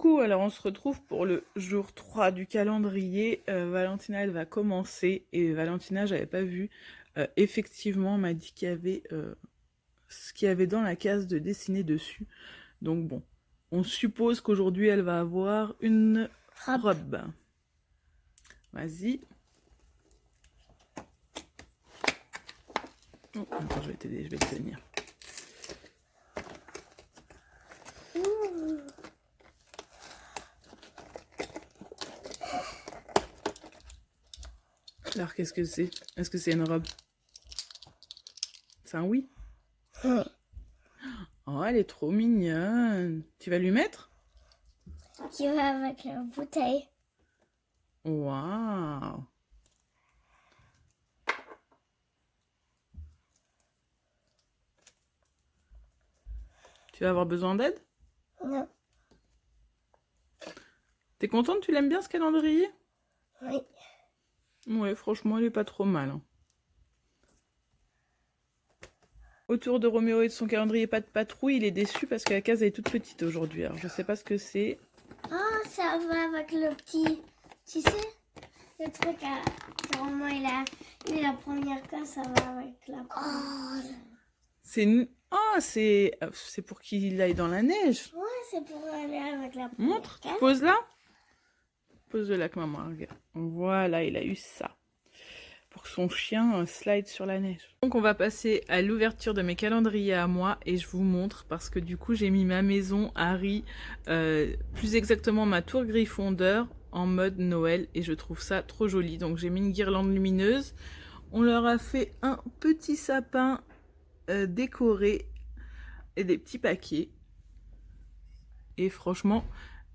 Coucou, alors on se retrouve pour le jour 3 du calendrier. Valentina, elle va commencer. Et Valentina, j'avais pas vu. Effectivement, m'a dit qu'il y avait ce qu'il y avait dans la case de dessiner dessus. Donc bon, on suppose qu'aujourd'hui, elle va avoir une robe. Vas-y. Oh, attends, je vais t'aider, je vais te tenir. Alors, qu'est-ce que c'est? Est-ce que c'est une robe? C'est un oui? Oh, elle est trop mignonne. Tu vas lui mettre? Qui va avec la bouteille. Waouh! Tu vas avoir besoin d'aide? Non. T'es contente? Tu l'aimes bien ce calendrier? Oui. Ouais, franchement, il est pas trop mal. Hein. Autour de Roméo et de son calendrier pas de patrouille, il est déçu parce que la case est toute petite aujourd'hui. Alors, je sais pas ce que c'est. Oh, ça va avec le petit... Tu sais, le truc à... Normalement, il a la première case, ça va avec la première. C'est... Oh, c'est pour qu'il aille dans la neige. Ouais, c'est pour aller avec la première Montre, case. pose là. Pose là que maman regarde. Voilà, il a eu ça. Pour que son chien slide sur la neige. Donc on va passer à l'ouverture de mes calendriers à moi et je vous montre parce que du coup j'ai mis ma maison Harry, plus exactement ma tour Gryffondor en mode Noël et je trouve ça trop joli. Donc j'ai mis une guirlande lumineuse. On leur a fait un petit sapin décoré et des petits paquets. Et franchement,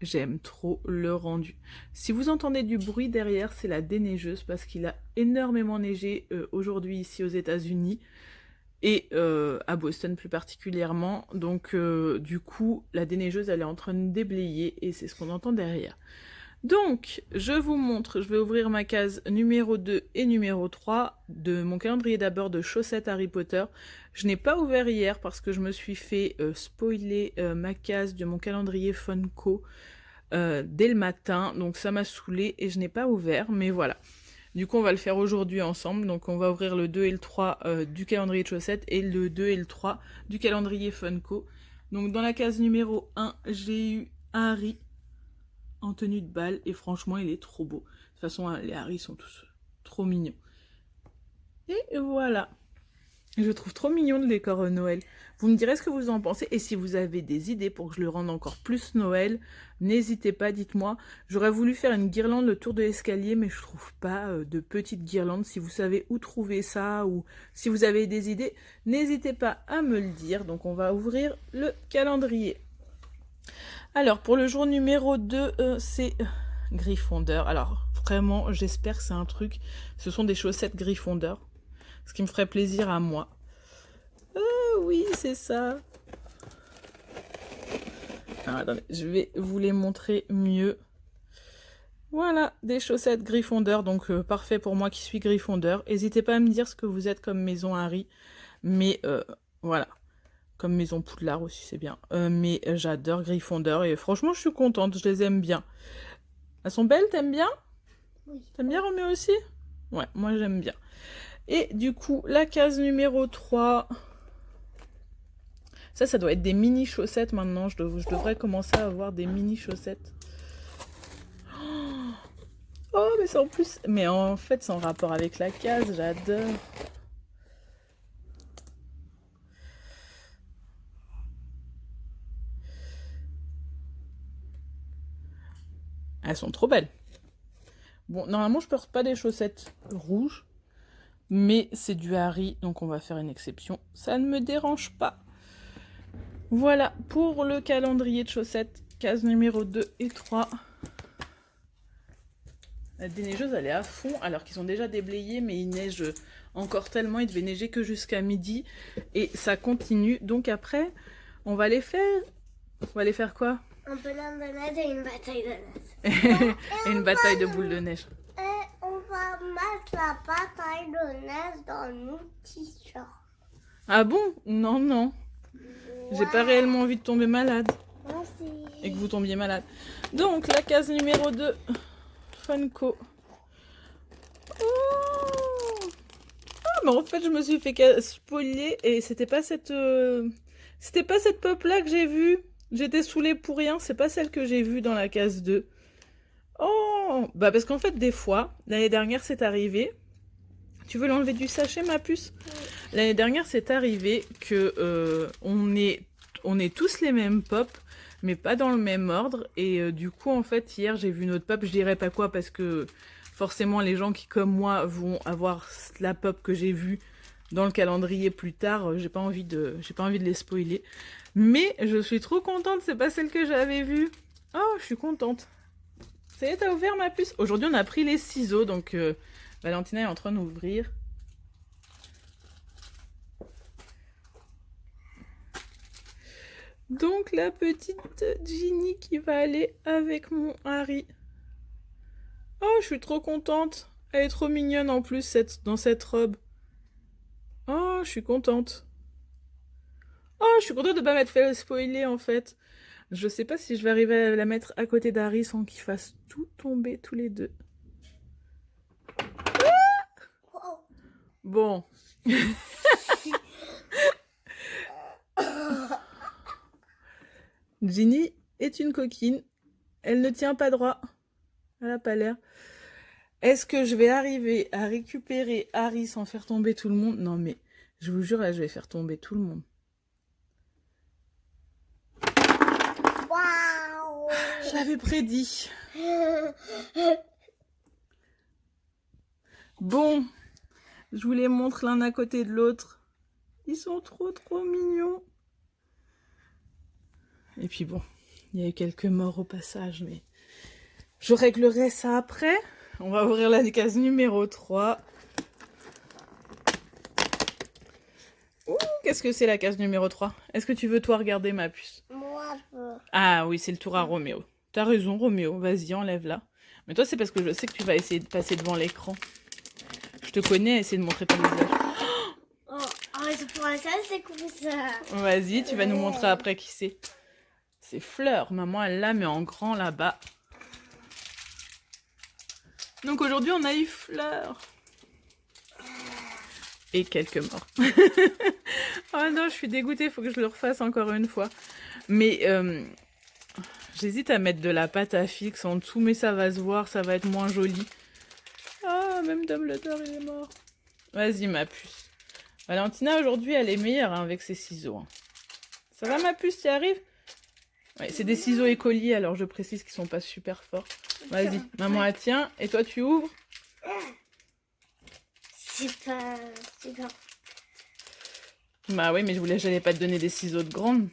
j'aime trop le rendu. Si vous entendez du bruit derrière, c'est la déneigeuse parce qu'il a énormément neigé aujourd'hui ici aux États-Unis et à Boston plus particulièrement. Donc du coup, la déneigeuse, elle est en train de déblayer et c'est ce qu'on entend derrière. Donc, je vous montre, je vais ouvrir ma case numéro 2 et numéro 3 de mon calendrier d'abord de chaussettes Harry Potter. Je n'ai pas ouvert hier parce que je me suis fait spoiler ma case de mon calendrier Funko dès le matin. Donc ça m'a saoulée et je n'ai pas ouvert, mais voilà. Du coup, on va le faire aujourd'hui ensemble. Donc on va ouvrir le 2 et le 3 du calendrier de chaussettes et le 2 et le 3 du calendrier Funko. Donc dans la case numéro 1, j'ai eu Harry en tenue de bal et franchement il est trop beau. De toute façon les Harry sont tous trop mignons. Et voilà. Je trouve trop mignon le décor Noël. Vous me direz ce que vous en pensez et si vous avez des idées pour que je le rende encore plus Noël, n'hésitez pas, dites-moi. J'aurais voulu faire une guirlande autour de l'escalier mais je trouve pas de petite guirlande. Si vous savez où trouver ça ou si vous avez des idées, n'hésitez pas à me le dire. Donc on va ouvrir le calendrier. Alors, pour le jour numéro 2, c'est Gryffondor. Alors, vraiment, j'espère que c'est un truc... Ce sont des chaussettes Gryffondor. Ce qui me ferait plaisir à moi. Oui, c'est ça. Alors, attendez, je vais vous les montrer mieux. Voilà, des chaussettes Gryffondor. Donc, parfait pour moi qui suis Gryffondor. N'hésitez pas à me dire ce que vous êtes comme maison Harry. Mais, voilà. Comme maison Poudlard aussi, c'est bien. Mais j'adore Gryffondor et franchement, je suis contente, je les aime bien. Elles sont belles, t'aimes bien? Oui. T'aimes bien Roméo aussi? Ouais, moi j'aime bien. Et du coup, la case numéro 3... Ça doit être des mini chaussettes maintenant. Je devrais commencer à avoir des mini chaussettes. Oh, mais c'est en plus... Mais en fait, c'est en rapport avec la case, j'adore. Elles sont trop belles. Bon, normalement, je porte pas des chaussettes rouges. Mais c'est du Harry, donc on va faire une exception. Ça ne me dérange pas. Voilà, pour le calendrier de chaussettes, case numéro 2 et 3. La déneigeuse, elle est à fond, alors qu'ils sont déjà déblayés, mais il neige encore tellement. Il devait neiger que jusqu'à midi. Et ça continue. Donc après, on va les faire... On va les faire quoi? Un bonhomme de neige et une bataille de neige. Et une bataille de boules de neige. Et on va mettre la bataille de neige dans nos t-shirts. Ah bon? Non, non. J'ai pas réellement envie de tomber malade. Merci. et que vous tombiez malade. Donc, la case numéro 2, Funko. Oh, ah, mais en fait, je me suis fait spoiler et c'était pas cette pop là que j'ai vue. J'étais saoulée pour rien, c'est pas celle que j'ai vue dans la case 2. Oh, bah parce qu'en fait, des fois, l'année dernière, c'est arrivé. Tu veux l'enlever du sachet, ma puce? Oui. L'année dernière, c'est arrivé que on est tous les mêmes pop, mais pas dans le même ordre. Et du coup, en fait, hier, j'ai vu notre pop. Je dirais pas quoi parce que forcément, les gens qui, comme moi, vont avoir la pop que j'ai vue dans le calendrier plus tard. J'ai pas envie de les spoiler. Mais je suis trop contente. C'est pas celle que j'avais vue. Oh, je suis contente. Ça y est, t'as ouvert, ma puce? Aujourd'hui, on a pris les ciseaux, donc Valentina est en train d'ouvrir. Donc, la petite Ginny qui va aller avec mon Harry. Oh, je suis trop contente. Elle est trop mignonne en plus dans cette robe. Oh, je suis contente. Oh, je suis contente de ne pas m'être fait spoiler en fait. Je sais pas si je vais arriver à la mettre à côté d'Harry sans qu'ils fassent tout tomber tous les deux. Ah, bon. Ginny est une coquine. Elle ne tient pas droit. Elle n'a pas l'air. Est-ce que je vais arriver à récupérer Harry sans faire tomber tout le monde? Non mais, je vous jure, là, je vais faire tomber tout le monde. Waouh! Je l'avais prédit. Bon, je vous les montre l'un à côté de l'autre. Ils sont trop mignons. Et puis bon, il y a eu quelques morts au passage, mais je réglerai ça après. On va ouvrir la case numéro 3. Ouh, qu'est-ce que c'est la case numéro 3? Est-ce que tu veux toi regarder, ma puce? Moi, je veux. Ah oui, c'est le tour à Roméo. T'as raison, Roméo. Vas-y, enlève-la. Mais toi, c'est parce que je sais que tu vas essayer de passer devant l'écran. Je te connais, essayer de montrer ton visage. Oh, je prends ça, c'est comme ça. Vas-y, tu vas nous montrer après qui c'est. C'est Fleur. Maman, elle la met en grand là-bas. Donc aujourd'hui, on a eu Fleur. Et quelques morts. Oh non, je suis dégoûtée, il faut que je le refasse encore une fois. Mais j'hésite à mettre de la pâte à fixe en dessous, mais ça va se voir, ça va être moins joli. Ah, même Dumbledore, il est mort. Vas-y, ma puce. Valentina, aujourd'hui, elle est meilleure hein, avec ses ciseaux. Hein. Ça va, ma puce, tu y arrives? Ouais, c'est des ciseaux écoliers, alors je précise qu'ils sont pas super forts. Vas-y, maman, elle tient. Et toi, tu ouvres? C'est pas... Bah oui, mais j'allais pas te donner des ciseaux de grande.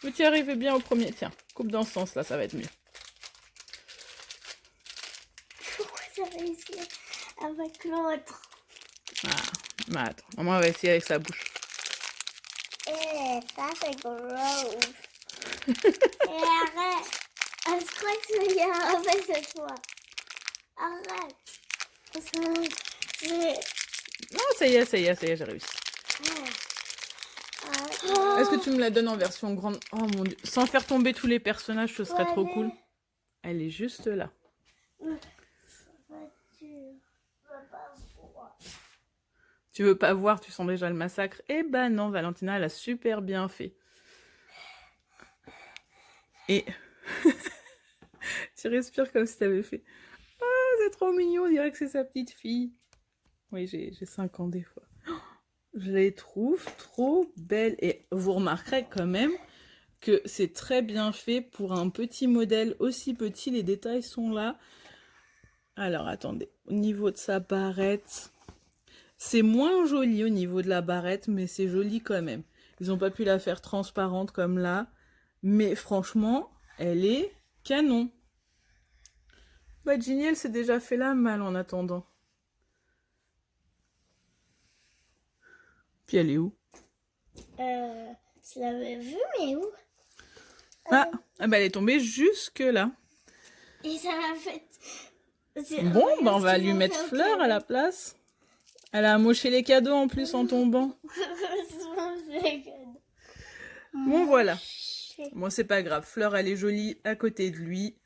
Mais tu y arrives bien au premier. Tiens, coupe dans ce sens-là, ça va être mieux. Pourquoi ça réussit avec l'autre? Ah, mais attends, maman va essayer avec sa bouche. Ça c'est gros. Et arrête. Je crois que je vais y arriver cette fois. Arrête. Non, ça y est, j'ai réussi. Est-ce que tu me la donnes en version grande? Oh mon dieu, sans faire tomber tous les personnages, ce serait trop cool. Elle est juste là. Tu veux pas voir, tu sens déjà le massacre? Eh ben non, Valentina, elle a super bien fait. Et tu respires comme si t'avais fait. Ah, c'est trop mignon, on dirait que c'est sa petite fille. Oui, j'ai 5 ans des fois. Je les trouve trop belles. Et vous remarquerez quand même que c'est très bien fait pour un petit modèle aussi petit. Les détails sont là. Alors, attendez. Au niveau de sa barrette, c'est moins joli au niveau de la barrette, mais c'est joli quand même. Ils n'ont pas pu la faire transparente comme là. Mais franchement, elle est canon. Bah, Ginny, elle s'est déjà fait la malle en attendant. Puis elle est où? Je l'avais vue, mais où? Ah, bah elle est tombée jusque là. Et ça m'a fait... Bon, bah on va lui mettre Fleur à la place. Elle a amoché les cadeaux en plus en tombant. Bon, voilà. caché. Bon, c'est pas grave. Fleur, elle est jolie à côté de lui.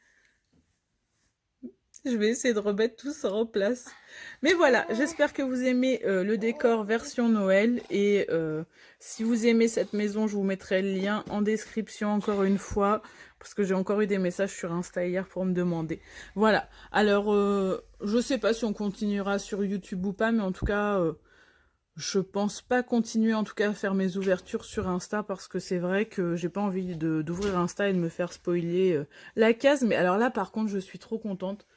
Je vais essayer de remettre tout ça en place. Mais voilà, j'espère que vous aimez le décor version Noël. Et si vous aimez cette maison, je vous mettrai le lien en description encore une fois. Parce que j'ai encore eu des messages sur Insta hier pour me demander. Voilà. Alors, je sais pas si on continuera sur YouTube ou pas. Mais en tout cas, je pense pas continuer en tout cas à faire mes ouvertures sur Insta. Parce que c'est vrai que j'ai pas envie d'ouvrir Insta et de me faire spoiler la case. Mais alors là, par contre, je suis trop contente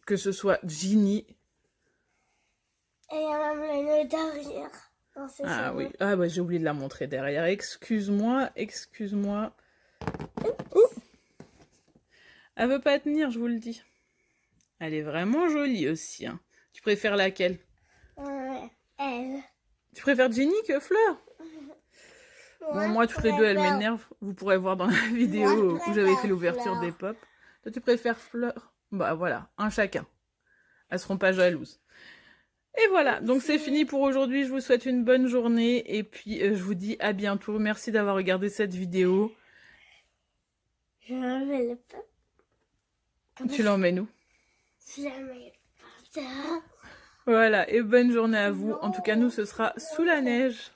que ce soit Ginny. Et il y a même le nœud derrière. Ah oui, ah ouais, j'ai oublié de la montrer derrière. Excuse-moi, excuse-moi. Ouh. Elle veut pas tenir, je vous le dis. Elle est vraiment jolie aussi. Hein. Tu préfères laquelle? Elle. Tu préfères Ginny que Fleur? Bon, moi, toutes les deux, elles préfère- m'énervent. Vous pourrez voir dans la vidéo où j'avais fait l'ouverture Fleur. des pop. Toi, tu préfères Fleur? Bah voilà, un chacun. Elles seront pas jalouses. Et voilà, donc c'est fini pour aujourd'hui. Je vous souhaite une bonne journée et puis je vous dis à bientôt. Merci d'avoir regardé cette vidéo. Je mets le pop. Tu l'emmènes où? Je mets le pop. Voilà, et bonne journée à vous. En tout cas, nous, ce sera sous la neige.